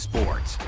sports.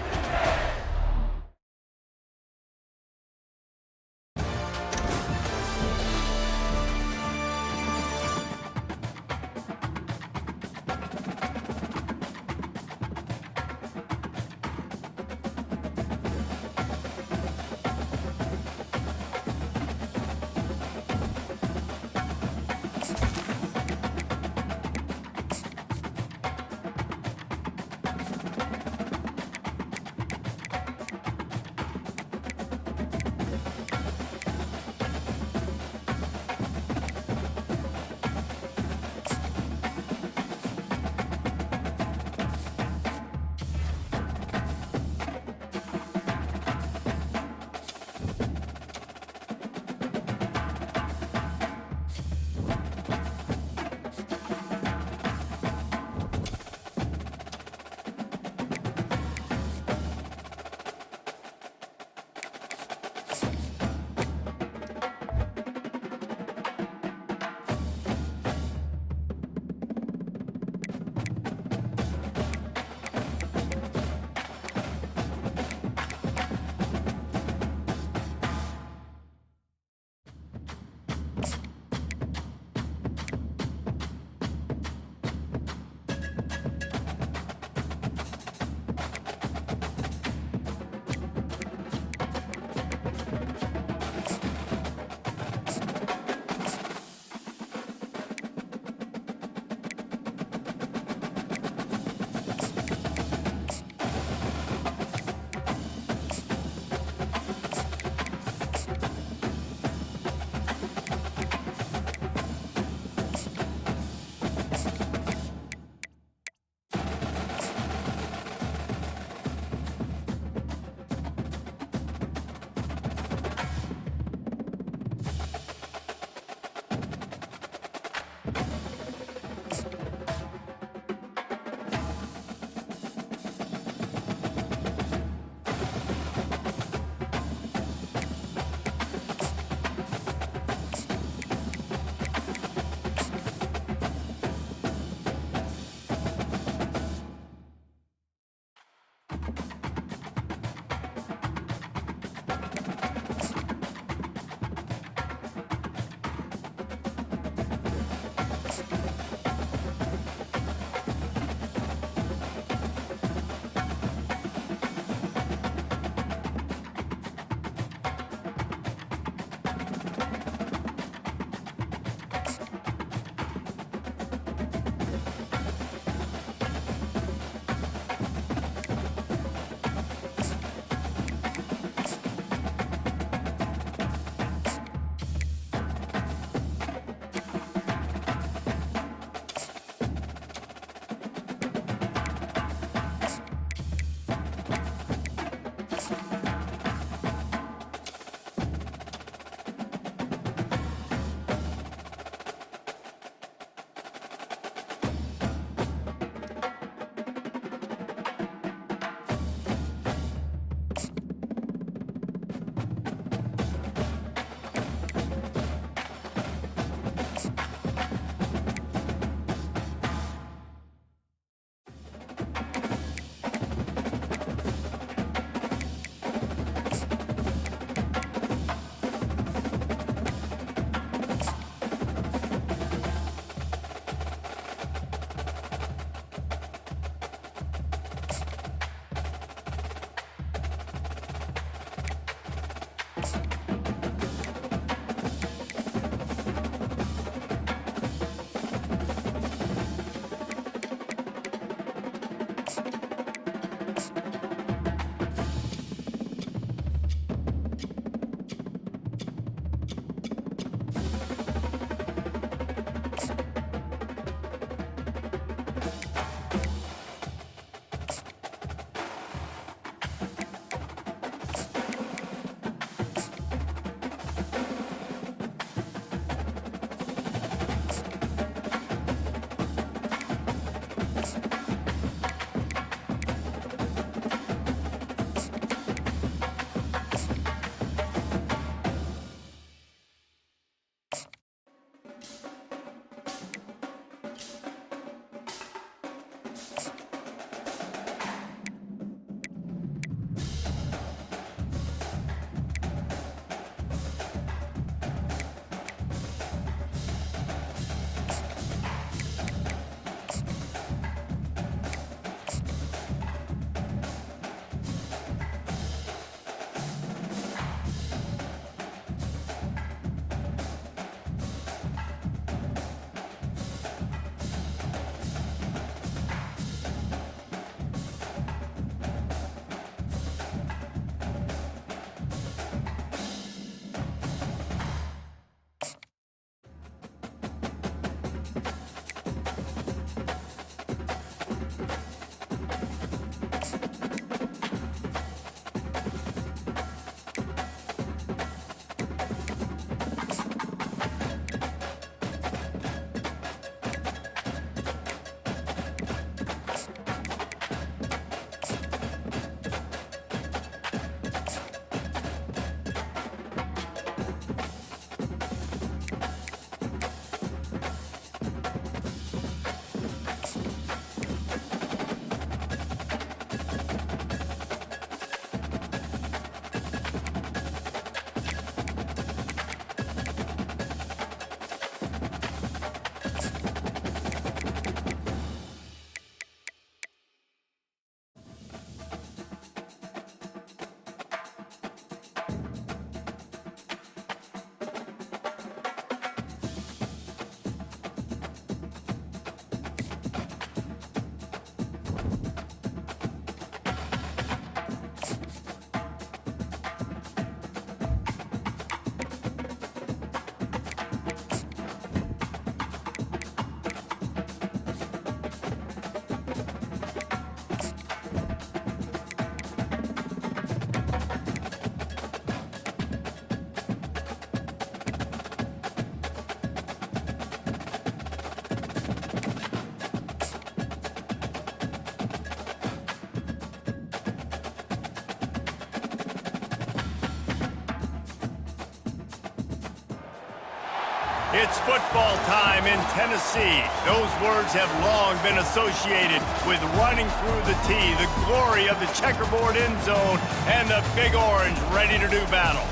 It's football time in Tennessee. Those words have long been associated with running through the tee, the glory of the checkerboard end zone, and the Big Orange ready to do battle.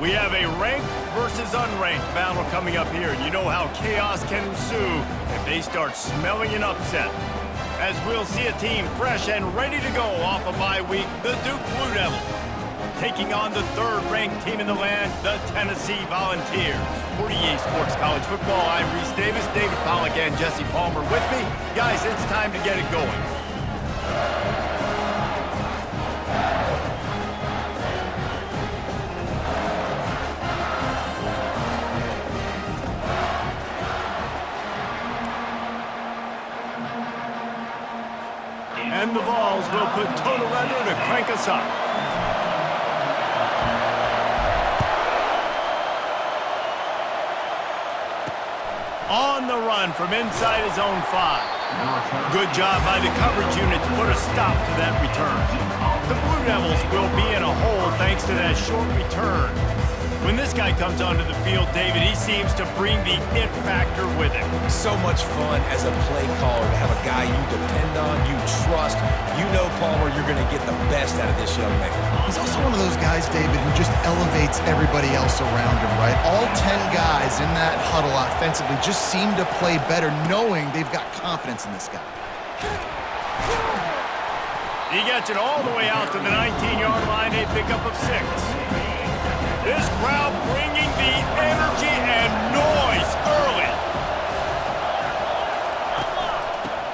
We have a ranked versus unranked battle coming up here, and you know how chaos can ensue if they start smelling an upset. As we'll see a team fresh and ready to go off a bye week, the Duke Blue Devils, taking on the third-ranked team in the land, the Tennessee Volunteers. For EA Sports College Football, I'm Reese Davis, David Pollack, and Jesse Palmer with me. Guys, it's time to get it going. And the Vols will put total weather to crank us up. On the run from inside his own 5. Good job by the coverage unit to put a stop to that return. The Blue Devils will be in a hole thanks to that short return. When this guy comes onto the field, David, he seems to bring the it factor with him. So much fun as a play caller to have a guy you depend on, you trust. You know, Palmer, you're going to get the best out of this young man. He's also one of those guys, David, who just elevates everybody else around him, right? All 10 guys in that huddle offensively just seem to play better knowing they've got confidence in this guy. He gets it all the way out to the 19-yard line, a pickup of 6. This crowd bringing the energy and noise early.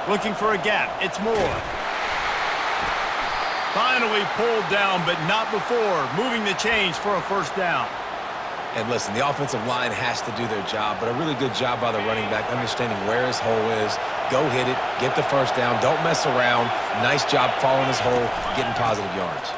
Looking for a gap. It's Moore. Finally pulled down, but not before. Moving the chains for a first down. And listen, the offensive line has to do their job, but a really good job by the running back, understanding where his hole is. Go hit it, get the first down, don't mess around. Nice job following his hole, getting positive yards.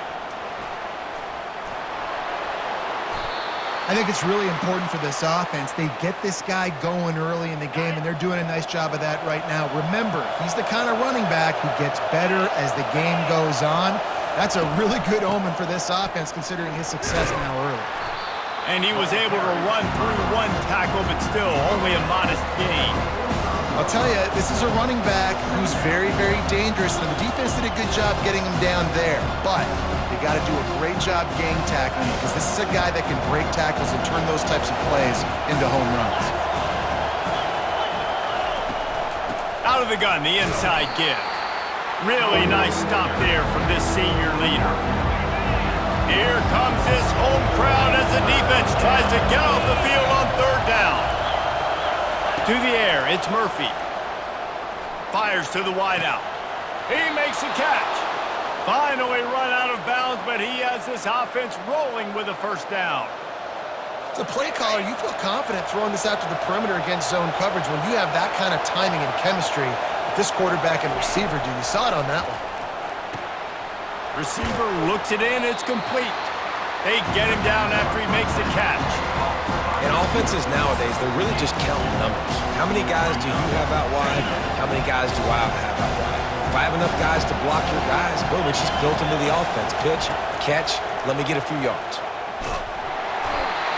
I think it's really important for this offense. They get this guy going early in the game, and they're doing a nice job of that right now. Remember, he's the kind of running back who gets better as the game goes on. That's a really good omen for this offense, considering his success now early. And he was able to run through one tackle, but still only a modest gain. I'll tell you, this is a running back who's very, very dangerous, and the defense did a good job getting him down there. But they got to do a great job gang tackling, because this is a guy that can break tackles and turn those types of plays into home runs. Out of the gun, the inside give. Really nice stop there from this senior leader. Here comes this home crowd as the defense tries to get off the field on third down. To the air, it's Murphy. Fires to the wideout. He makes the catch. Finally run out of bounds, but he has this offense rolling with a first down. As a play caller, you feel confident throwing this out to the perimeter against zone coverage when you have that kind of timing and chemistry with this quarterback and receiver do. You saw it on that one. Receiver looks it in, it's complete. They get him down after he makes the catch. In offenses nowadays, they're really just counting numbers. How many guys do you have out wide? How many guys do I have out wide? If I have enough guys to block your guys, boom, it's just built into the offense. Pitch, catch, let me get a few yards.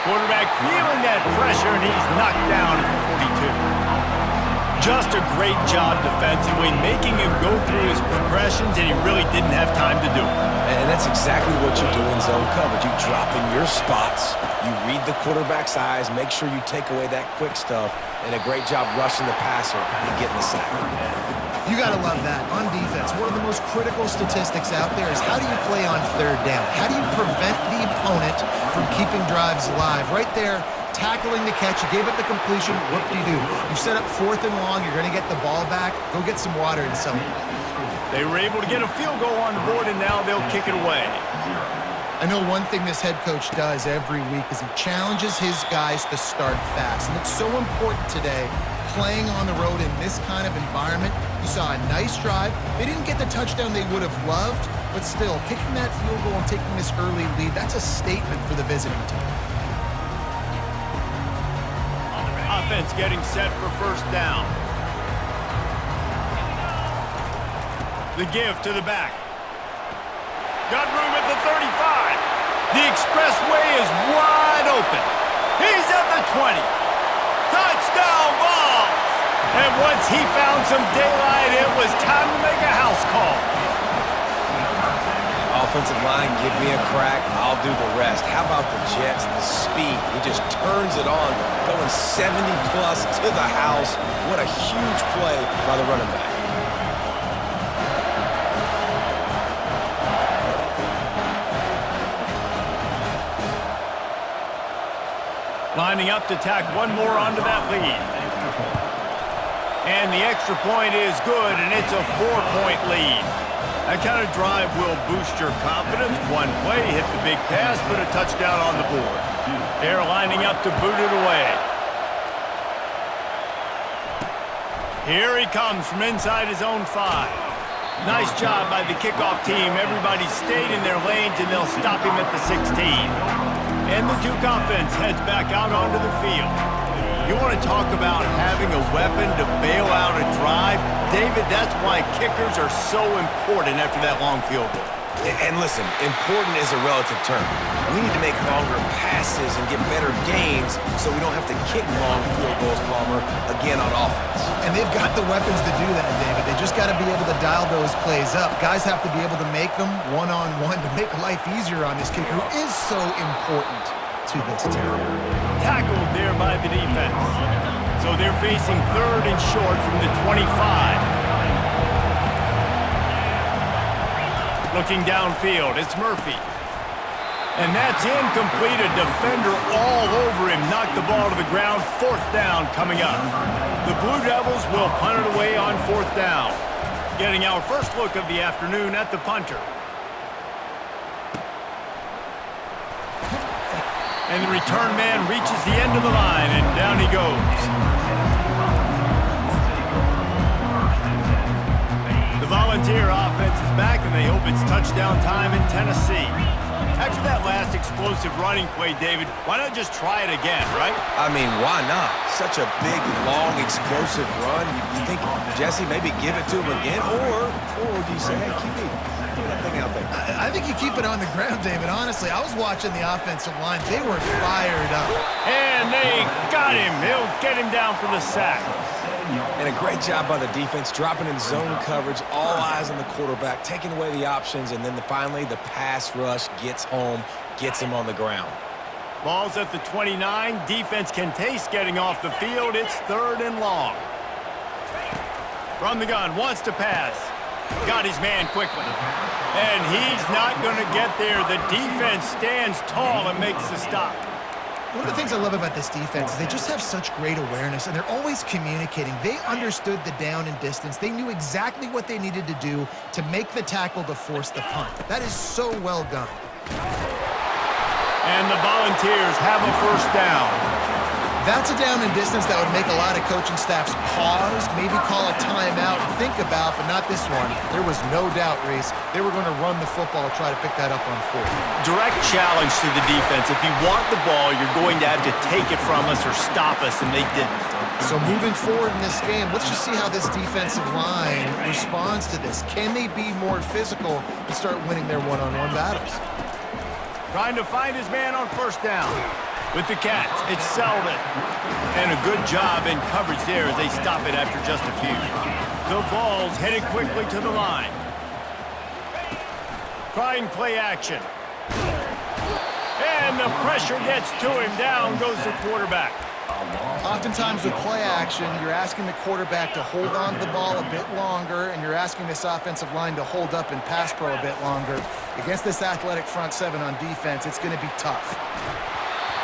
Quarterback feeling that pressure, and he's knocked down at the 42. Just a great job defensively, making him go through his progressions, and he really didn't have time to do it. And that's exactly what you do in zone coverage. You drop in your spots, you read the quarterback's eyes, make sure you take away that quick stuff, and a great job rushing the passer and getting the sack. You got to love that. On defense, one of the most critical statistics out there is how do you play on third down? How do you prevent the opponent from keeping drives alive? Right there, tackling the catch, you gave up the completion, whoop-de-doo. You set up fourth and long, you're going to get the ball back, go get some water and celebrate. They were able to get a field goal on the board, and now they'll kick it away. I know one thing this head coach does every week is he challenges his guys to start fast, and it's so important today, playing on the road in this kind of environment. You saw a nice drive. They didn't get the touchdown they would have loved, but still, kicking that field goal and taking this early lead, that's a statement for the visiting team. Offense getting set for first down. The give to the back. Got room at the 35. The expressway is wide open. He's at the 20. To touchdown ball. And once he found some daylight, it was time to make a house call. Offensive line, give me a crack, I'll do the rest. How about the Jets, the speed? He just turns it on, going 70-plus to the house. What a huge play by the running back. Lining up to tack one more onto that lead. And the extra point is good, and it's a 4-point lead. That kind of drive will boost your confidence. One play, hit the big pass, put a touchdown on the board. They're lining up to boot it away. Here he comes from inside his own 5. Nice job by the kickoff team. Everybody stayed in their lanes, and they'll stop him at the 16. And the Duke offense heads back out onto the field. You want to talk about having a weapon to bail out a drive? David, that's why kickers are so important after that long field goal. And listen, important is a relative term. We need to make longer passes and get better gains so we don't have to kick long field goals, Palmer, again on offense. And they've got the weapons to do that, David. They just got to be able to dial those plays up. Guys have to be able to make them one-on-one to make life easier on this kicker who is so important to this team. Tackled there by the defense. So they're facing 3rd and short from the 25. Looking downfield, it's Murphy. And that's incomplete. A defender all over him. Knocked the ball to the ground. 4th down coming up. The Blue Devils will punt it away on 4th down. Getting our first look of the afternoon at the punter. And the return man reaches the end of the line, and down he goes. The Volunteer offense is back, and they hope it's touchdown time in Tennessee. After that last explosive running play, David, why not just try it again, right? I mean, why not? Such a big, long, explosive run. You think, Jesse, maybe give it to him again? Or do you say, hey, keep that thing out there? I think you keep it on the ground, David. Honestly, I was watching the offensive line. They were fired up. And they got him. They'll get him down for the sack. And a great job by the defense, dropping in zone coverage, all eyes on the quarterback, taking away the options, and then finally the pass rush gets home, gets him on the ground. Ball's at the 29. Defense can taste getting off the field. It's 3rd and long. From the gun, wants to pass. Got his man quickly. And he's not going to get there. The defense stands tall and makes the stop. One of the things I love about this defense is they just have such great awareness, and they're always communicating. They understood the down and distance. They knew exactly what they needed to do to make the tackle to force the punt. That is so well done. And the Volunteers have a 1st down. That's a down and distance that would make a lot of coaching staffs pause, maybe call a timeout and think about, but not this one. There was no doubt, Reese, they were going to run the football, try to pick that up on 4th. Direct challenge to the defense. If you want the ball, you're going to have to take it from us or stop us, and they didn't. So moving forward in this game, let's just see how this defensive line responds to this. Can they be more physical and start winning their one-on-one battles? Trying to find his man on 1st down. With the catch, it's Selden. And a good job in coverage there as they stop it after just a few. The Vols headed quickly to the line. Trying play action. And the pressure gets to him. Down goes the quarterback. Oftentimes with play action, you're asking the quarterback to hold on to the ball a bit longer, and you're asking this offensive line to hold up in pass pro a bit longer. Against this athletic front 7 on defense, it's going to be tough.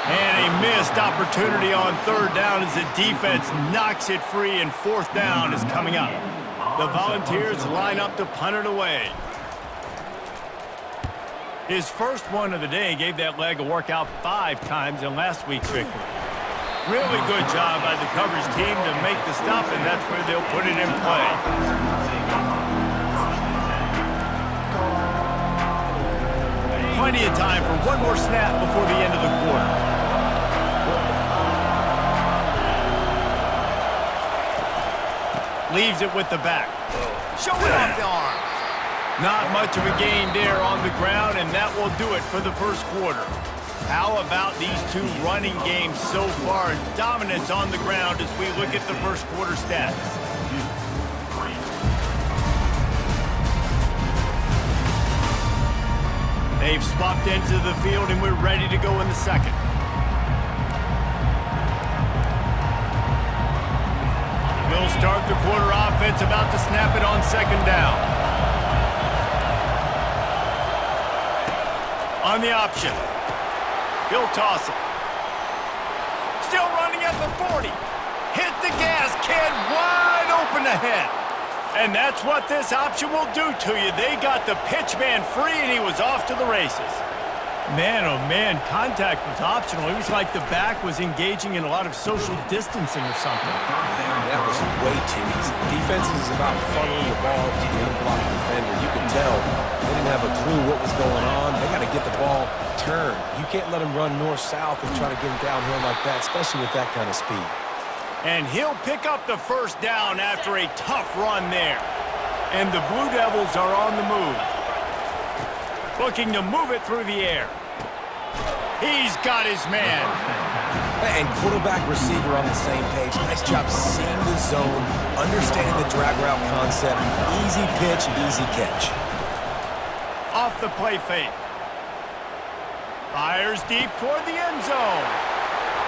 And a missed opportunity on 3rd down as the defense knocks it free, and 4th down is coming up. The Volunteers line up to punt it away. His first one of the day gave that leg a workout 5 times in last week's victory. Really good job by the coverage team to make the stop, and that's where they'll put it in play. Plenty of time for one more snap before the end of the quarter. Leaves it with the back. Showing off the arm. Not much of a gain there on the ground, and that will do it for the first quarter. How about these two running games so far? Dominance on the ground as we look at the first quarter stats. They've swapped into the field, and we're ready to go in the second. We'll start the quarter offense, about to snap it on second down. On the option. He'll toss it. Still running at the 40. Hit the gas, kid, wide open ahead. And that's what this option will do to you. They got the pitch man free, and he was off to the races. Man, oh man, contact was optional. It was like the back was engaging in a lot of social distancing or something. Man, that was way too easy. Defense is about funneling the ball to the unblocked defender. You could tell they didn't have a clue what was going on. They got to get the ball turned. You can't let him run north-south and try to get him downhill like that, especially with that kind of speed. And he'll pick up the first down after a tough run there. And the Blue Devils are on the move. Looking to move it through the air. He's got his man. And quarterback receiver on the same page. Nice job seeing the zone, understanding the drag route concept. Easy pitch, easy catch. Off the play fake. Fires deep toward the end zone.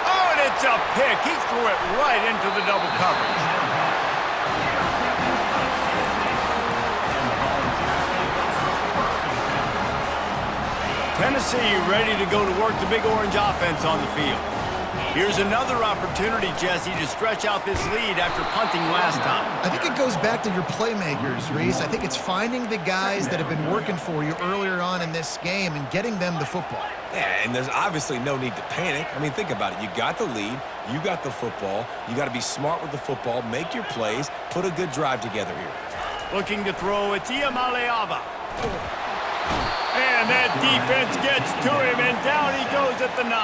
Oh, and it's a pick. He threw it right into the double coverage. Tennessee ready to go to work the Big Orange offense on the field. Here's another opportunity, Jesse, to stretch out this lead after punting last time. I think it goes back to your playmakers, Reese. I think it's finding the guys that have been working for you earlier on in this game and getting them the football. Yeah, and there's obviously no need to panic. I mean, think about it. You got the lead. You got the football. You got to be smart with the football, make your plays, put a good drive together here. Looking to throw, it's Iamaleava. And that defense gets to him, and down he goes at the 9.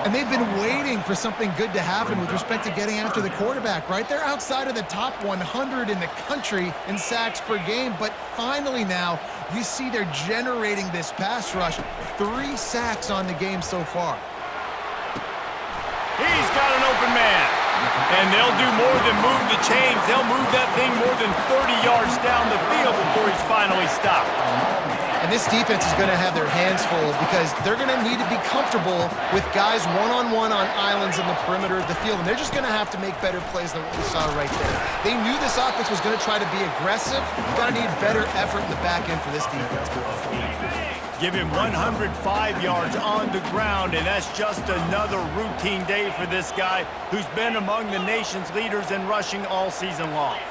And they've been waiting for something good to happen with respect to getting after the quarterback, right? They're outside of the top 100 in the country in sacks per game, but finally now you see they're generating this pass rush. 3 sacks on the game so far. He's got an open man. And they'll do more than move the chains. They'll move that thing more than 30 yards down the field before he's finally stopped. And this defense is going to have their hands full because they're going to need to be comfortable with guys one-on-one on islands in the perimeter of the field. And they're just going to have to make better plays than what we saw right there. They knew this offense was going to try to be aggressive. Got to need better effort in the back end for this defense. Give him 105 yards on the ground, and that's just another routine day for this guy who's been among the nation's leaders in rushing all season long.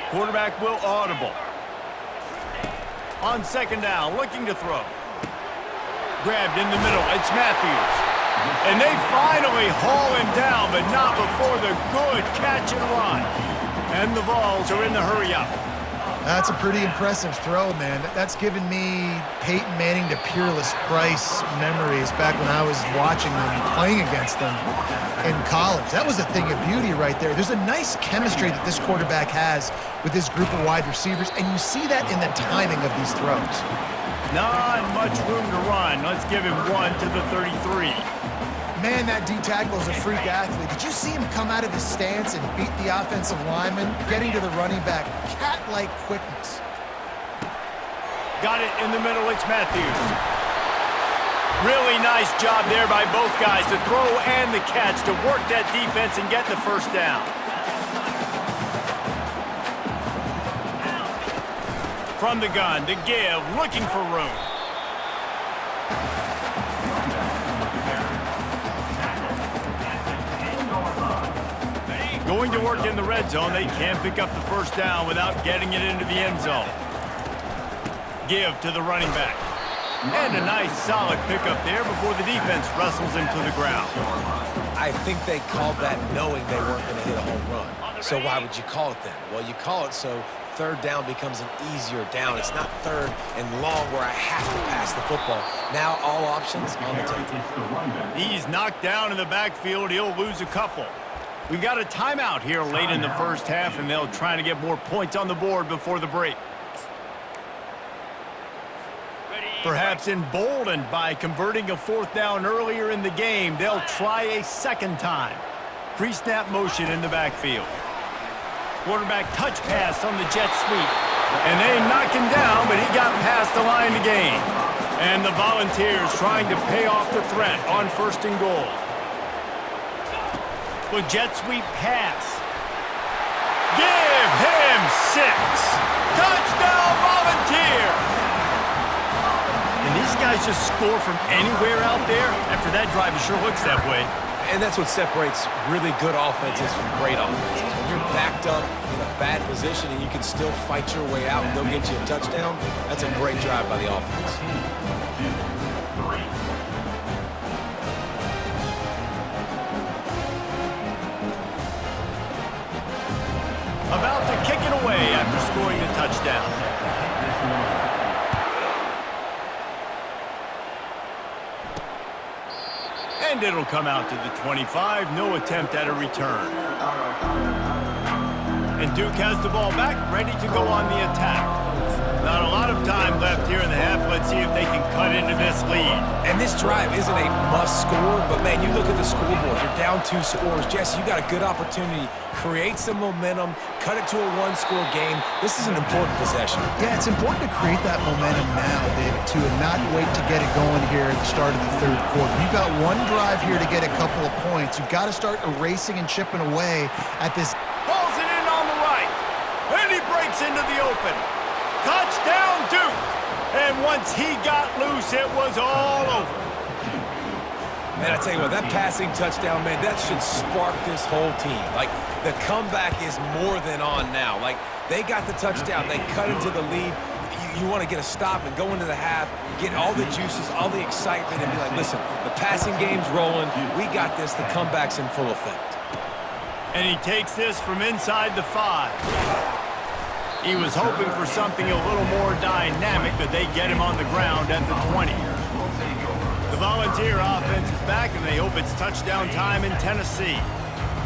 Quarterback will audible. On second down, looking to throw. Grabbed in the middle, it's Matthews. And they finally haul him down, but not before the good catch and run. And the Vols are in the hurry-up. That's a pretty impressive throw, man. That's given me Peyton Manning to Peerless Price memories back when I was watching them, playing against them in college. That was a thing of beauty right there. There's a nice chemistry that this quarterback has with this group of wide receivers, and you see that in the timing of these throws. Not much room to run. Let's give him 1 to the 33. Man, that D-tackle is a freak athlete. Did you see him come out of his stance and beat the offensive lineman, getting to the running back? Cat-like quickness. Got it in the middle, it's Matthews. Really nice job there by both guys, the throw and the catch, to work that defense and get the first down. From the gun, to give, looking for room. Going to work in the red zone, they can't pick up the first down without getting it into the end zone. Give to the running back. And a nice solid pickup there before the defense wrestles him to the ground. I think they called that knowing they weren't going to hit a home run. So why would you call it then? Well, you call it so third down becomes an easier down. It's not third and long where I have to pass the football. Now all options on the table. He's knocked down in the backfield. He'll lose a couple. We've got a timeout here late in the first half, and they'll try to get more points on the board before the break. Perhaps emboldened by converting a 4th down earlier in the game, they'll try a second time. Pre-snap motion in the backfield. Quarterback touch pass on the jet sweep. And they knock him down, but he got past the line to gain. And the Volunteers trying to pay off the threat on 1st and goal. With jet sweep pass. Give him 6. Touchdown Volunteers! And these guys just score from anywhere out there. After that drive, it sure looks that way. And that's what separates really good offenses from great offenses. When you're backed up in a bad position and you can still fight your way out and they'll get you a touchdown, that's a great drive by the offense. About to kick it away after scoring the touchdown. And it'll come out to the 25. No attempt at a return. And Duke has the ball back, ready to go on the attack. Not a lot of time left here in the half. Let's see if they can cut into this lead. And this drive isn't a must score, but man, you look at the scoreboard. You're down 2 scores. Jesse, you got a good opportunity. Create some momentum. Cut it to a 1-score game. This is an important possession. Yeah, it's important to create that momentum now, David, too, and not wait to get it going here at the start of the 3rd quarter. You've got one drive here to get a couple of points. You've got to start erasing and chipping away at this. Pulls it in on the right. And he breaks into the open. Touchdown, Duke! And once he got loose, it was all over. Man, I tell you what, that passing touchdown, man, that should spark this whole team. Like, the comeback is more than on now. Like, they got the touchdown. They cut into the lead. You want to get a stop and go into the half, get all the juices, all the excitement, and be like, listen, the passing game's rolling. We got this. The comeback's in full effect. And he takes this from inside the 5. He was hoping for something a little more dynamic, but they get him on the ground at the 20. The Volunteer offense is back, and they hope it's touchdown time in Tennessee.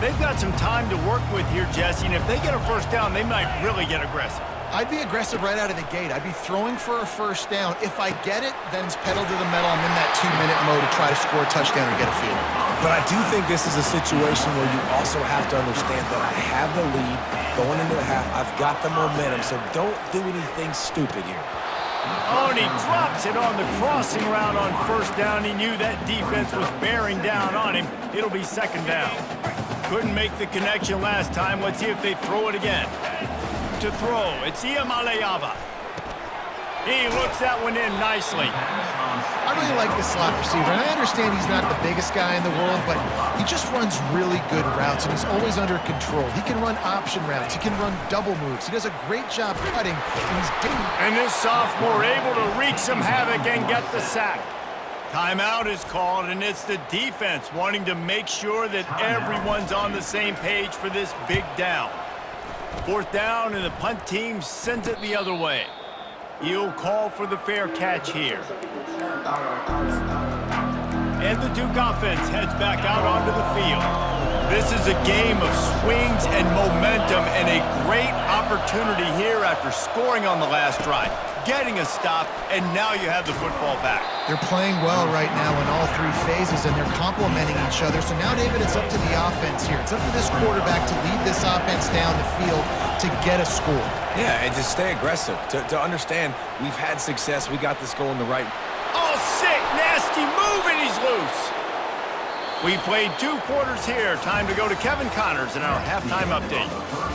They've got some time to work with here, Jesse, and if they get a 1st down, they might really get aggressive. I'd be aggressive right out of the gate. I'd be throwing for a 1st down. If I get it, then it's pedal to the metal. I'm in that 2-minute mode to try to score a touchdown or get a field. But I do think this is a situation where you also have to understand that I have the lead going into the half. I've got the momentum, so don't do anything stupid here. Oh, and he drops it on the crossing route on 1st down. He knew that defense was bearing down on him. It'll be 2nd down. Couldn't make the connection last time. Let's see if they throw it again. To throw, it's Iamaleava. He looks that one in nicely. I really like this slot receiver, and I understand he's not the biggest guy in the world, but he just runs really good routes, and he's always under control. He can run option routes. He can run double moves. He does a great job cutting, and he's getting... And this sophomore able to wreak some havoc and get the sack. Timeout is called, and it's the defense wanting to make sure that everyone's on the same page for this big down. 4th down, and the punt team sends it the other way. He'll call for the fair catch here. And the Duke offense heads back out onto the field. This is a game of swings and momentum, and a great opportunity here after scoring on the last drive, getting a stop, and now you have the football back. They're playing well right now in all 3 phases, and they're complementing each other. So now, David, it's up to the offense here. It's up to this quarterback to lead this offense down the field to get a score. Yeah, and to stay aggressive, to understand we've had success. We got this going the right. Oh, sick, nasty move, and he's loose. We've played 2 quarters here. Time to go to Kevin Connors in our halftime update.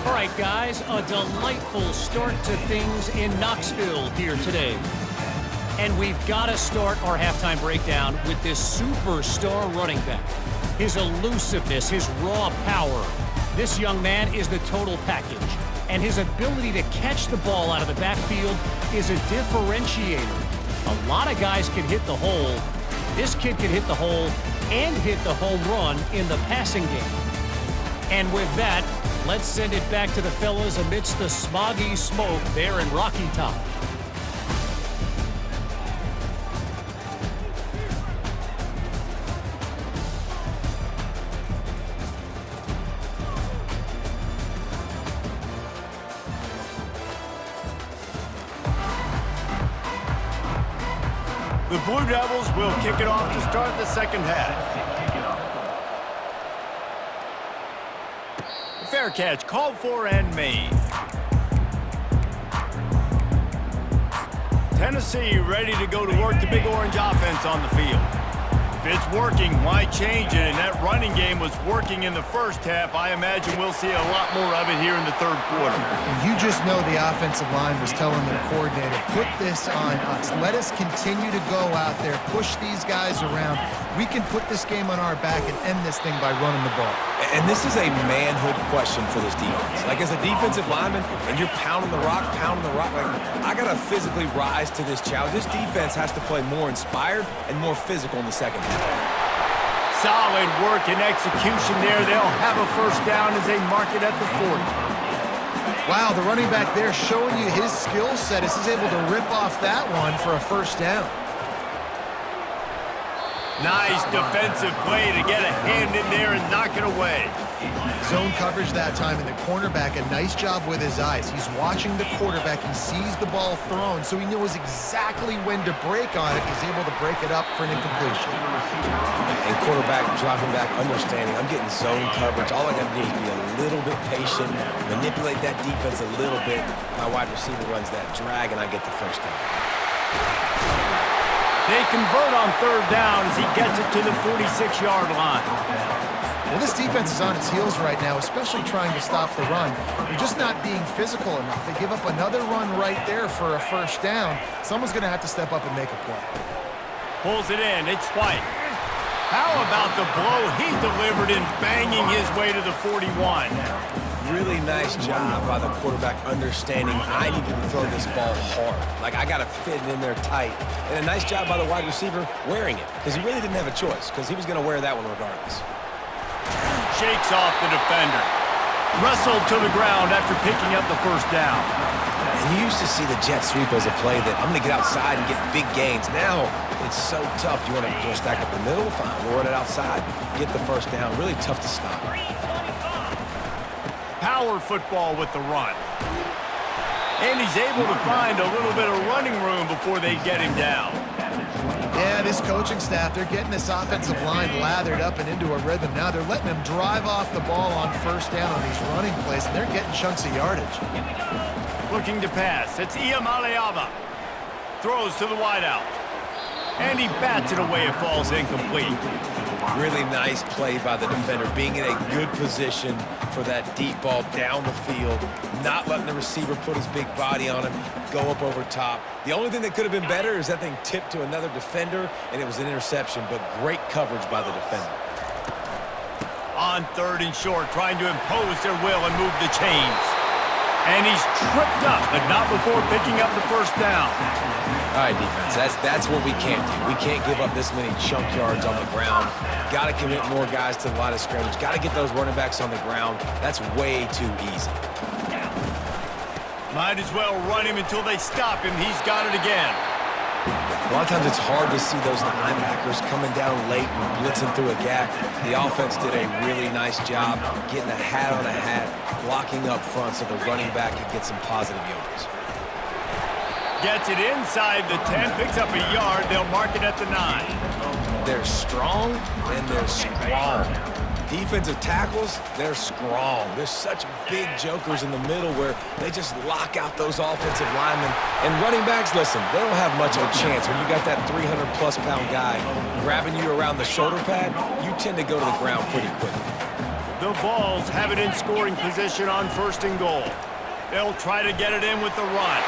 All right, guys, a delightful start to things in Knoxville here today. And we've got to start our halftime breakdown with this superstar running back. His elusiveness, his raw power. This young man is the total package. And his ability to catch the ball out of the backfield is a differentiator. A lot of guys can hit the hole. This kid can hit the hole and hit the home run in the passing game. And with that, let's send it back to the fellas amidst the smoggy smoke there in Rocky Top. The Blue Devils will kick it off to start the second half. Fair catch called for and made. Tennessee ready to go to work the Big Orange offense on the field. If it's working, why change it? And that running game was working in the first half. I imagine we'll see a lot more of it here in the third quarter. And you just know the offensive line was telling their coordinator, put this on us. Let us continue to go out there, push these guys around. We can put this game on our back and end this thing by running the ball. And this is a manhood question for this defense. Like, as a defensive lineman, and you're pounding the rock, like, I got to physically rise to this challenge. This defense has to play more inspired and more physical in the second half. Solid work and execution there. They'll have a first down as they mark it at the 40. Wow, the running back there showing you his skill set as he's able to rip off that one for a first down. Nice defensive play to get a hand in there and knock it away. Zone coverage that time, and the cornerback, a nice job with his eyes. He's watching the quarterback. He sees the ball thrown, so he knows exactly when to break on it. He's able to break it up for an incompletion. And quarterback dropping back, understanding, I'm getting zone coverage. All I got to do is be a little bit patient, manipulate that defense a little bit. My wide receiver runs that drag, and I get the first down. They convert on third down as he gets it to the 46-yard line. Well, this defense is on its heels right now, especially trying to stop the run. They're just not being physical enough. They give up another run right there for a first down. Someone's going to have to step up and make a play. Pulls it in. It's White. How about the blow he delivered in banging his way to the 41? Really nice job by the quarterback understanding I need to throw this ball hard. Like, I got to fit it in there tight. And a nice job by the wide receiver wearing it, because he really didn't have a choice, because he was going to wear that one regardless. Shakes off the defender. Wrestled to the ground after picking up the first down. And you used to see the jet sweep as a play that I'm going to get outside and get big gains. Now, it's so tough. You want to stack up the middle? Fine. We'll run it outside, get the first down. Really tough to stop. Power football with the run. And he's able to find a little bit of running room before they get him down. Yeah, this coaching staff, they're getting this offensive line lathered up and into a rhythm. Now they're letting them drive off the ball on first down on these running plays, and they're getting chunks of yardage. Looking to pass. It's Iamaleava. Throws to the wideout. And he bats it away. It falls incomplete. Really nice play by the defender, being in a good position for that deep ball down the field, not letting the receiver put his big body on him, go up over top. The only thing that could have been better is that thing tipped to another defender, and it was an interception, but great coverage by the defender. On third and short, trying to impose their will and move the chains. And he's tripped up, but not before picking up the first down. All right, defense, that's what we can't do. We can't give up this many chunk yards on the ground. Got to commit more guys to the line of scrimmage. Got to get those running backs on the ground. That's way too easy. Might as well run him until they stop him. He's got it again. A lot of times it's hard to see those linebackers coming down late and blitzing through a gap. The offense did a really nice job getting a hat on a hat, blocking up front so the running back could get some positive yards. Gets it inside the 10, picks up a yard. They'll mark it at the 9. They're strong and they're strong. Defensive tackles, they're strong. There's such big jokers in the middle where they just lock out those offensive linemen. And running backs, listen, they don't have much of a chance. When you got that 300-plus pound guy grabbing you around the shoulder pad, you tend to go to the ground pretty quickly. The Vols have it in scoring position on first and goal. They'll try to get it in with the run.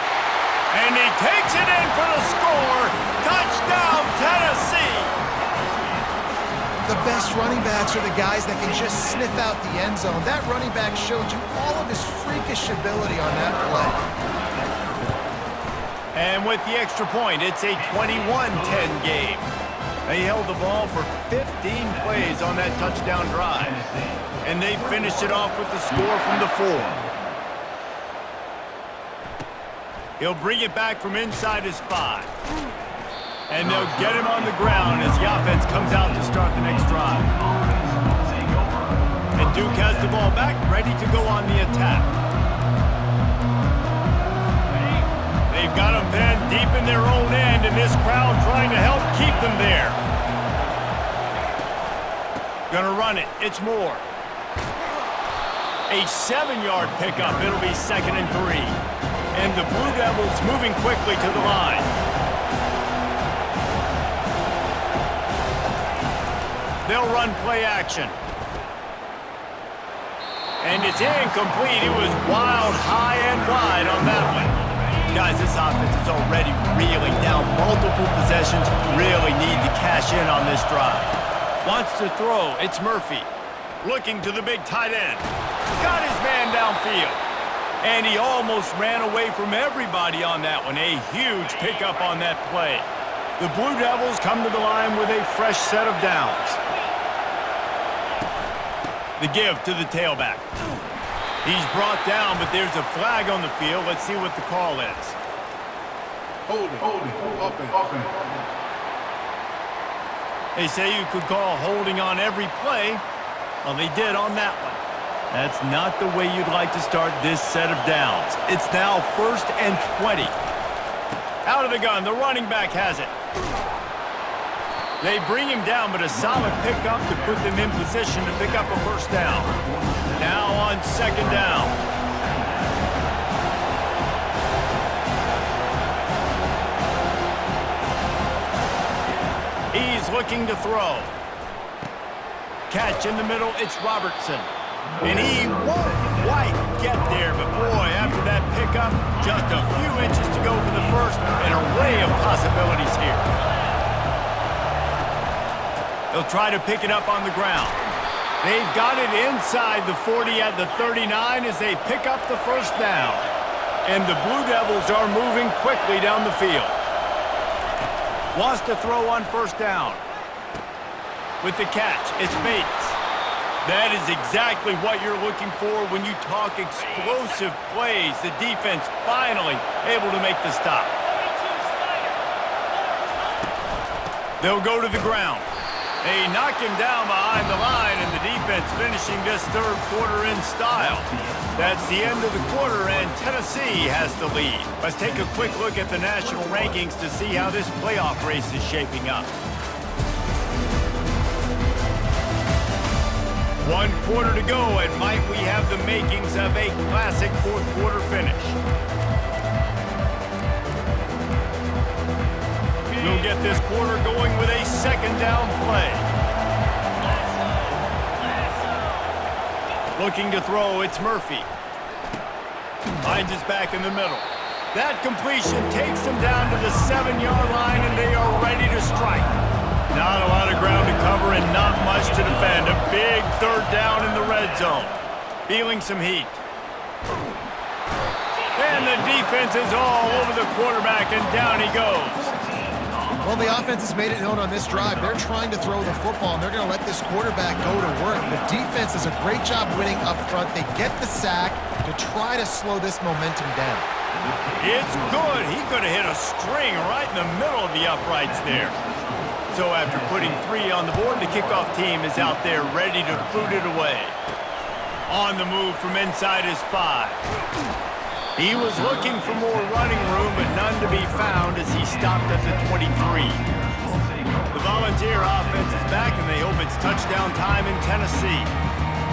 And he takes it in for the score. Touchdown, Tennessee! The best running backs are the guys that can just sniff out the end zone. That running back showed you all of his freakish ability on that play. And with the extra point, it's a 21-10 game. They held the ball for 15 plays on that touchdown drive. And they finished it off with the score from the 4. He'll bring it back from inside his 5. And they'll get him on the ground as the offense comes out to start the next drive. And Duke has the ball back, ready to go on the attack. They They've got them pinned deep in their own end, and this crowd trying to help keep them there. Gonna run it. It's Moore. A 7-yard pickup. It'll be 2nd and 3. And the Blue Devils moving quickly to the line. They'll run play action. And it's incomplete. It was wild, high and wide on that one. Guys, this offense is already reeling down. Multiple possessions, really need to cash in on this drive. Wants to throw. It's Murphy. Looking to the big tight end. Got his man downfield. And he almost ran away from everybody on that one. A huge pickup on that play. The Blue Devils come to the line with a fresh set of downs. The give to the tailback. He's brought down, but there's a flag on the field. Let's see what the call is. Holding, offense. They say you could call holding on every play. Well, they did on that one. That's not the way you'd like to start this set of downs. It's now 1st and 20. Out of the gun, the running back has it. They bring him down, but a solid pickup to put them in position to pick up a 1st down. Now on 2nd down. He's looking to throw. Catch in the middle, it's Robertson. And he won't quite get there, but boy, after that pickup, just a few inches to go for the 1st. An array of possibilities here. They'll try to pick it up on the ground. They've got it inside the 40 at the 39 as they pick up the 1st down. And the Blue Devils are moving quickly down the field. Wants to throw on 1st down. With the catch, it's Bates. That is exactly what you're looking for when you talk explosive plays. The defense finally able to make the stop. They'll go to the ground. They knock him down behind the line, and the defense finishing this 3rd quarter in style. That's the end of the quarter, and Tennessee has the lead. Let's take a quick look at the national rankings to see how this playoff race is shaping up. 1 quarter to go, and might we have the makings of a classic 4th quarter finish. We'll get this quarter going with a 2nd down play. Looking to throw, it's Murphy. Finds his back in the middle. That completion takes them down to the 7-yard line, and they are ready to strike. Not a lot of ground to cover and not much to defend. A big 3rd down in the red zone. Feeling some heat. And the defense is all over the quarterback, and down he goes. Well, the offense has made it known on this drive. They're trying to throw the football, and they're going to let this quarterback go to work. The defense does a great job winning up front. They get the sack to try to slow this momentum down. It's good. He could have hit a string right in the middle of the uprights there. So after putting 3 on the board, the kickoff team is out there ready to boot it away. On the move from inside his 5. He was looking for more running room, but none to be found as he stopped at the 23. The Volunteer offense is back, and they hope it's touchdown time in Tennessee.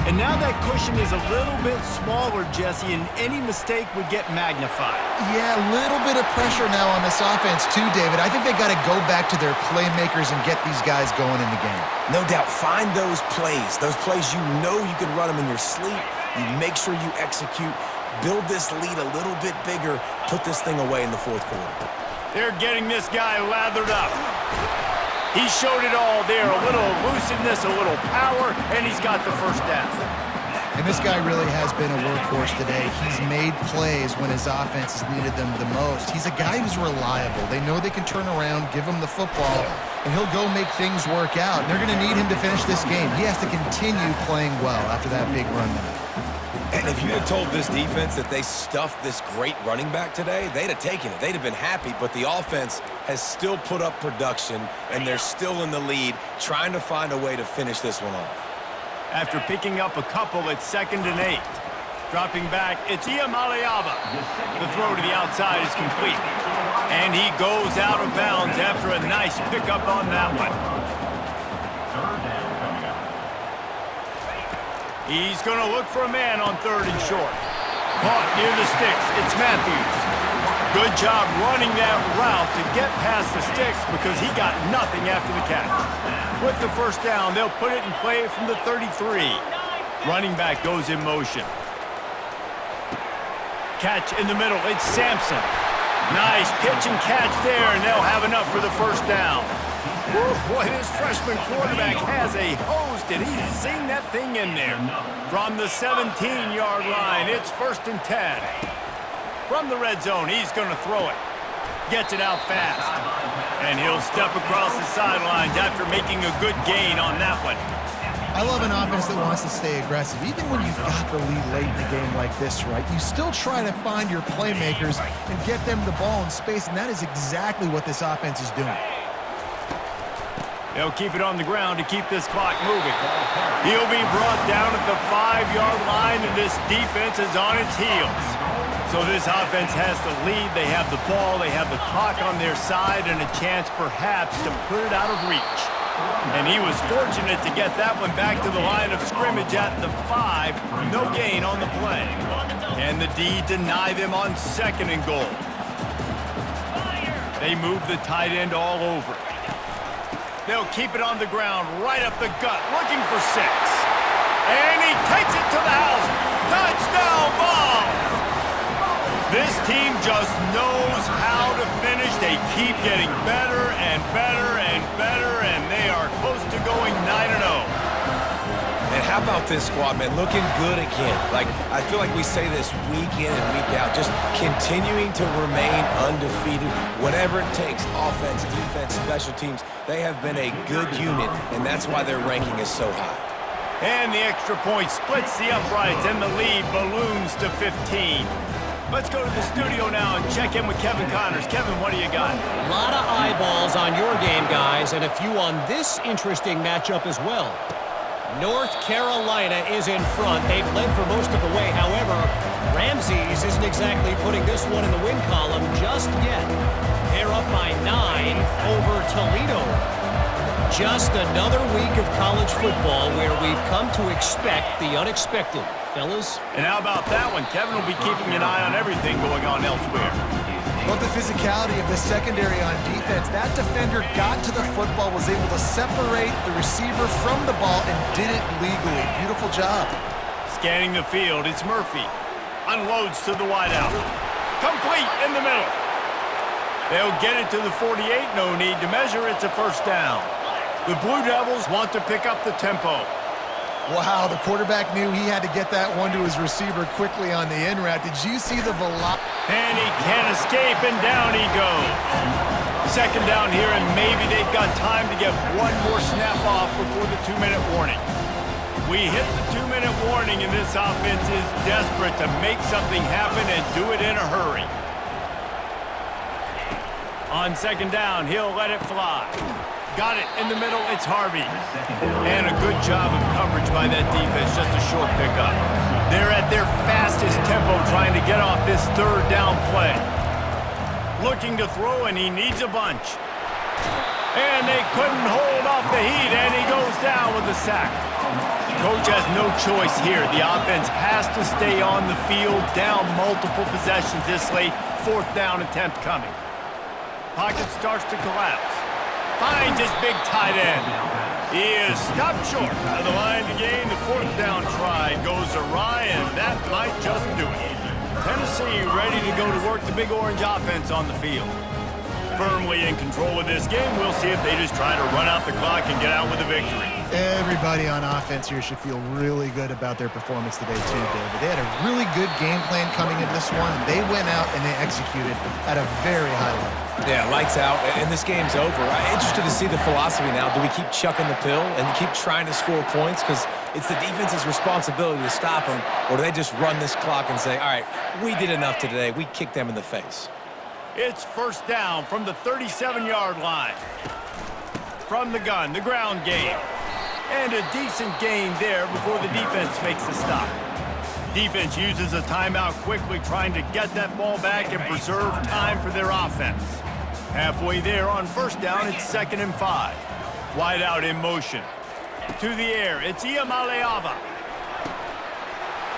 And now that cushion is a little bit smaller, Jesse, and any mistake would get magnified. Yeah, a little bit of pressure now on this offense too, David. I think they got to go back to their playmakers and get these guys going in the game. No doubt, find those plays you know you can run them in your sleep. You make sure you execute. Build this lead a little bit bigger. Put this thing away in the 4th quarter. They're getting this guy lathered up. He showed it all there. A little elusiveness, a little power, and he's got the 1st down. And this guy really has been a workhorse today. He's made plays when his offense has needed them the most. He's a guy who's reliable. They know they can turn around, give him the football, and he'll go make things work out. And they're going to need him to finish this game. He has to continue playing well after that big run there. And if you had told this defense that they stuffed this great running back today, they'd have taken it. They'd have been happy, but the offense has still put up production, and they're still in the lead, trying to find a way to finish this one off. After picking up a couple, it's 2nd and 8. Dropping back, it's Iamaleava. The throw to the outside is complete. And he goes out of bounds after a nice pickup on that one. He's going to look for a man on 3rd and short. Caught near the sticks. It's Matthews. Good job running that route to get past the sticks because he got nothing after the catch. With the first down, they'll put it in play from the 33. Running back goes in motion. Catch in the middle. It's Sampson. Nice pitch and catch there, and they'll have enough for the first down. Woo, boy, this freshman quarterback has a hose. Did he sing that thing in there? From the 17-yard line, it's 1st and 10. From the red zone, he's going to throw it. Gets it out fast. And he'll step across the sidelines after making a good gain on that one. I love an offense that wants to stay aggressive. Even when you've got the lead late in the game like this, right, you still try to find your playmakers and get them the ball in space, and that is exactly what this offense is doing. They'll keep it on the ground to keep this clock moving. He'll be brought down at the 5-yard line, and this defense is on its heels. So this offense has the lead. They have the ball. They have the clock on their side and a chance perhaps to put it out of reach. And he was fortunate to get that one back to the line of scrimmage at the 5. No gain on the play. And the D deny them on 2nd and goal. They move the tight end all over. They'll keep it on the ground, right up the gut, looking for 6. And he takes it to the house. Touchdown ball! This team just knows how to finish. They keep getting better and better and better, and they are close to going 9-0. And how about this squad, man? Looking good again. Like, I feel like we say this week in and week out, just continuing to remain undefeated, whatever it takes, offense, defense, special teams. They have been a good unit, and that's why their ranking is so high. And the extra point splits the uprights, and the lead balloons to 15. Let's go to the studio now and check in with Kevin Connors. Kevin, what do you got? A lot of eyeballs on your game, guys, and a few on this interesting matchup as well. North Carolina is in front. They've led for most of the way. However, Ramses isn't exactly putting this one in the win column just yet. They're up by 9 over Toledo. Just another week of college football where we've come to expect the unexpected. Fellas? And how about that one? Kevin will be keeping an eye on everything going on elsewhere. Love the physicality of the secondary on defense. That defender got to the football, was able to separate the receiver from the ball, and did it legally. Beautiful job. Scanning the field, it's Murphy. Unloads to the wideout. Complete in the middle. They'll get it to the 48. No need to measure. It's a first down. The Blue Devils want to pick up the tempo. Wow, the quarterback knew he had to get that one to his receiver quickly on the in route. Did you see the velocity? And he can't escape, and down he goes. 2nd down here, and maybe they've got time to get one more snap off before the 2-minute warning. We hit the 2-minute warning, and this offense is desperate to make something happen and do it in a hurry. On 2nd down, he'll let it fly. Got it in the middle, it's Harvey. And a good job of coverage by that defense, just a short pickup. They're at their fastest tempo trying to get off this 3rd down play. Looking to throw, and he needs a bunch. And they couldn't hold off the heat, and he goes down with a sack. Coach has no choice here. The offense has to stay on the field, down multiple possessions this late. 4th down attempt coming. Pocket starts to collapse. Finds his big tight end. He is stopped short of the line to gain. The 4th down try goes awry, and that might just do it. Tennessee ready to go to work the Big Orange offense on the field. Firmly in control of this game. We'll see if they just try to run out the clock and get out with a victory. Everybody on offense here should feel really good about their performance today too, David. They had a really good game plan coming into this one, and they went out and they executed at a very high level. Yeah, lights out, and this game's over. I'm interested to see the philosophy now. Do we keep chucking the pill and keep trying to score points? Because it's the defense's responsibility to stop them, or do they just run this clock and say, all right, we did enough today. We kicked them in the face. It's 1st down from the 37-yard line. From the gun, the ground game. And a decent gain there before the defense makes the stop. Defense uses a timeout quickly, trying to get that ball back and preserve time for their offense. Halfway there on first down, it's 2nd and 5. Wide out in motion. To the air, it's Iamaleava.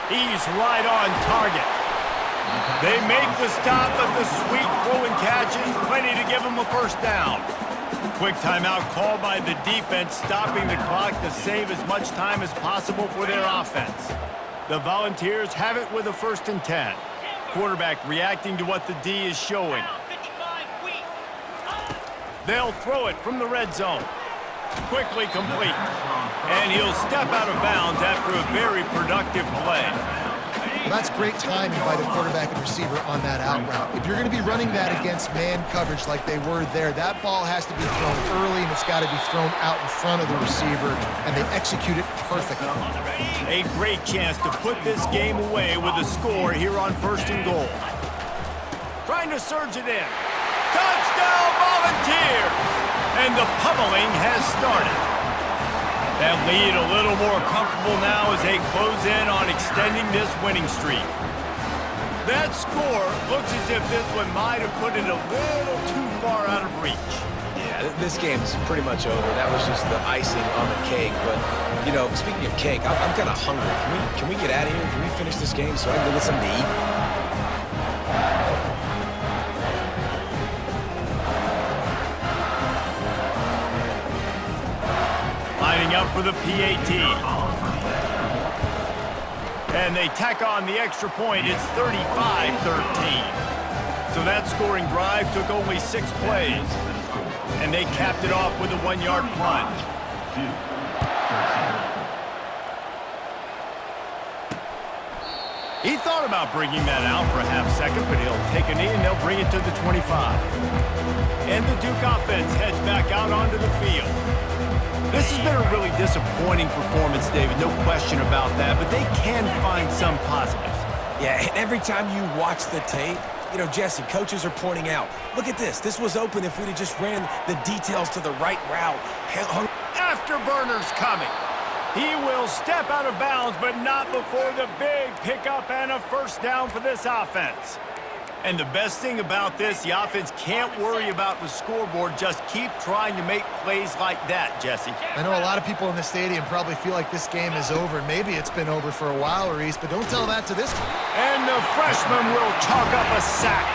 He's right on target. They make the stop, but the sweet throw and catch is plenty to give them a first down. Quick timeout called by the defense, stopping the clock to save as much time as possible for their offense. The Volunteers have it with a 1st and 10. Quarterback reacting to what the D is showing. They'll throw it from the red zone. Quickly complete. And he'll step out of bounds after a very productive play. Well, that's great timing by the quarterback and receiver on that out route. If you're going to be running that against man coverage like they were there, that ball has to be thrown early, and it's got to be thrown out in front of the receiver, and they execute it perfectly. A great chance to put this game away with a score here on 1st and goal. Trying to surge it in. Touchdown, Volunteers! And the pummeling has started. That lead a little more comfortable now as they close in on extending this winning streak. That score looks as if this one might have put it a little too far out of reach. Yeah, this game's pretty much over. That was just the icing on the cake. But, you know, speaking of cake, I'm kind of hungry. Can we get out of here? Can we finish this game so I can go get something to eat? Lining up for the PAT. And they tack on the extra point. It's 35-13. So that scoring drive took only 6 plays. And they capped it off with a 1-yard plunge. He thought about bringing that out for a half second, but he'll take a knee and they'll bring it to the 25. And the Duke offense heads back out onto the field. This has been a really disappointing performance, David, no question about that, but they can find some positives. Yeah, and every time you watch the tape, you know, Jesse, coaches are pointing out, look at this. This was open if we'd have just ran the details to the right route. Afterburner's coming. He will step out of bounds, but not before the big pickup and a first down for this offense. And the best thing about this, the offense can't worry about the scoreboard. Just keep trying to make plays like that, Jesse. I know a lot of people in the stadium probably feel like this game is over. Maybe it's been over for a while, Reese, but don't tell that to this. And the freshman will chalk up a sack.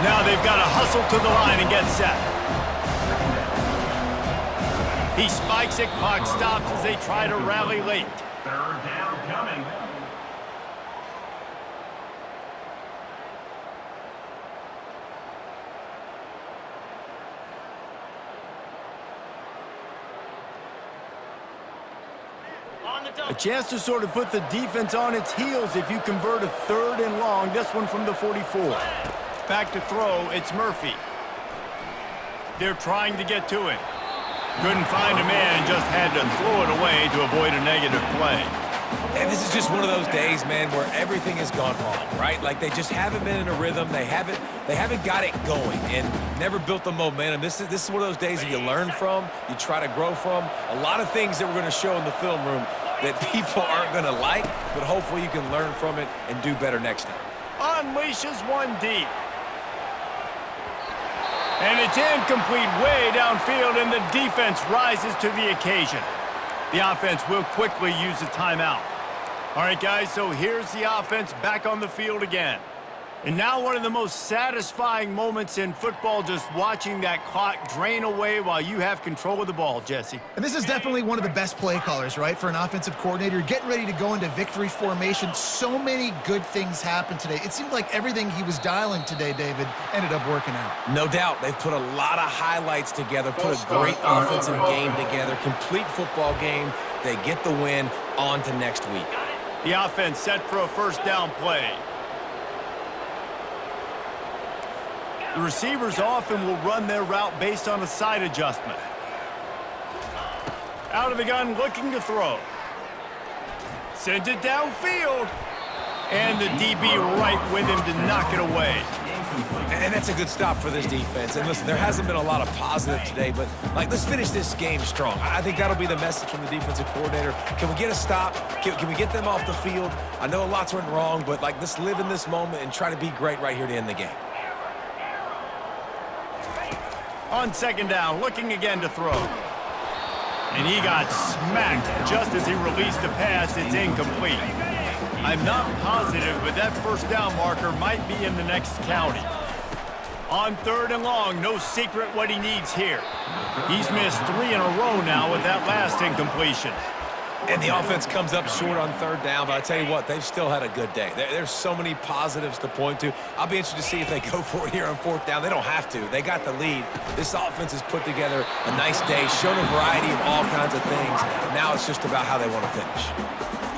Now they've got to hustle to the line and get set. He spikes it, clock stops as they try to rally late. 3rd down coming. A chance to sort of put the defense on its heels if you convert a 3rd and long. This one from the 44. Back to throw, it's Murphy. They're trying to get to it. Couldn't find a man and just had to throw it away to avoid a negative play. And this is just one of those days, man, where everything has gone wrong, right? Like they just haven't been in a rhythm. They haven't got it going and never built the momentum. This is one of those days that you learn from, you try to grow from. A lot of things that we're going to show in the film room that people aren't going to like, but hopefully you can learn from it and do better next time. Unleashes one deep. And it's incomplete way downfield, and the defense rises to the occasion. The offense will quickly use a timeout. All right, guys, so here's the offense back on the field again. And now one of the most satisfying moments in football, just watching that clock drain away while you have control of the ball, Jesse. And this is definitely one of the best play callers, right, for an offensive coordinator. Getting ready to go into victory formation. So many good things happened today. It seemed like everything he was dialing today, David, ended up working out. No doubt. They've put a lot of highlights together, put a great offensive game together, complete football game. They get the win. On to next week. The offense set for a first down play. The receivers often will run their route based on a side adjustment. Out of the gun, looking to throw. Sends it downfield. And the DB right with him to knock it away. incomplete. And that's a good stop for this defense. And listen, there hasn't been a lot of positive today, but, let's finish this game strong. I think that'll be the message from the defensive coordinator. Can we get a stop? Can we get them off the field? I know lots went wrong, but, let's live in this moment and try to be great right here to end the game. On second down, looking again to throw. And he got smacked just as he released the pass. It's incomplete. I'm not positive, but that first down marker might be in the next county. On third and long, no secret what he needs here. He's missed 3 in a row now with that last incompletion. And the offense comes up short on third down, but I tell you what, they've still had a good day. There's so many positives to point to. I'll be interested to see if they go for it here on fourth down. They don't have to. They got the lead. This offense has put together a nice day, shown a variety of all kinds of things. Now it's just about how they want to finish.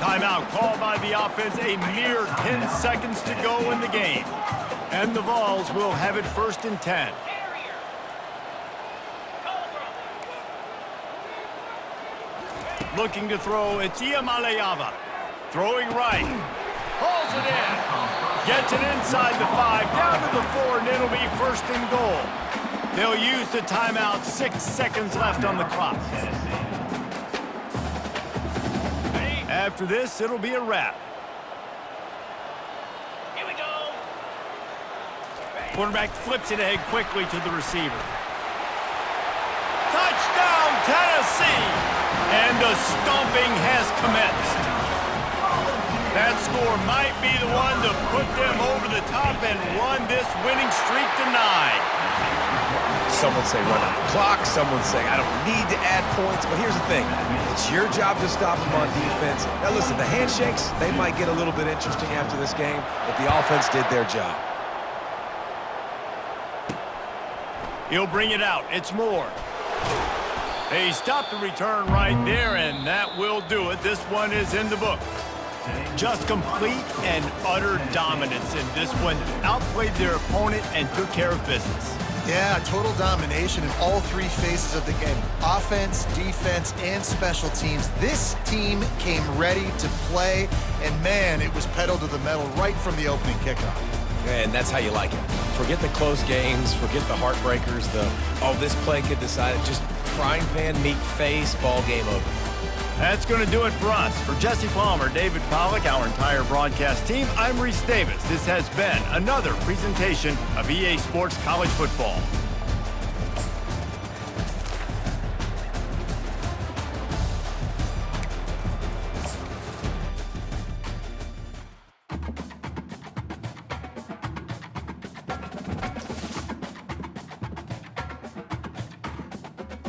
Timeout called by the offense, a mere 10 seconds to go in the game. And the Vols will have it 1st and 10. Looking to throw, it's Iamaleava. Throwing right. Hauls it in. Gets it inside the 5, down to the 4, and it'll be 1st and goal. They'll use the timeout, 6 seconds left on the clock. After this, it'll be a wrap. Here we go. Quarterback flips it ahead quickly to the receiver. Touchdown, Tennessee! And the stomping has commenced. That score might be the one to put them over the top and run this winning streak to 9. Some would say run out the clock. Some would say I don't need to add points. But here's the thing. It's your job to stop them on defense. Now listen, the handshakes, they might get a little bit interesting after this game, but the offense did their job. He'll bring it out. It's Moore. They stop the return right there, and that will do it. This one is in the book. Just complete and utter dominance in this one. Outplayed their opponent and took care of business. Yeah, total domination in all 3 phases of the game. Offense, defense, and special teams. This team came ready to play, and man, it was pedal to the metal right from the opening kickoff. And that's how you like it. Forget the close games, forget the heartbreakers, this play could decide it. Just frying pan, meat face, ball game over. That's going to do it for us. For Jesse Palmer, David Pollack, our entire broadcast team, I'm Reese Davis. This has been another presentation of EA Sports College Football.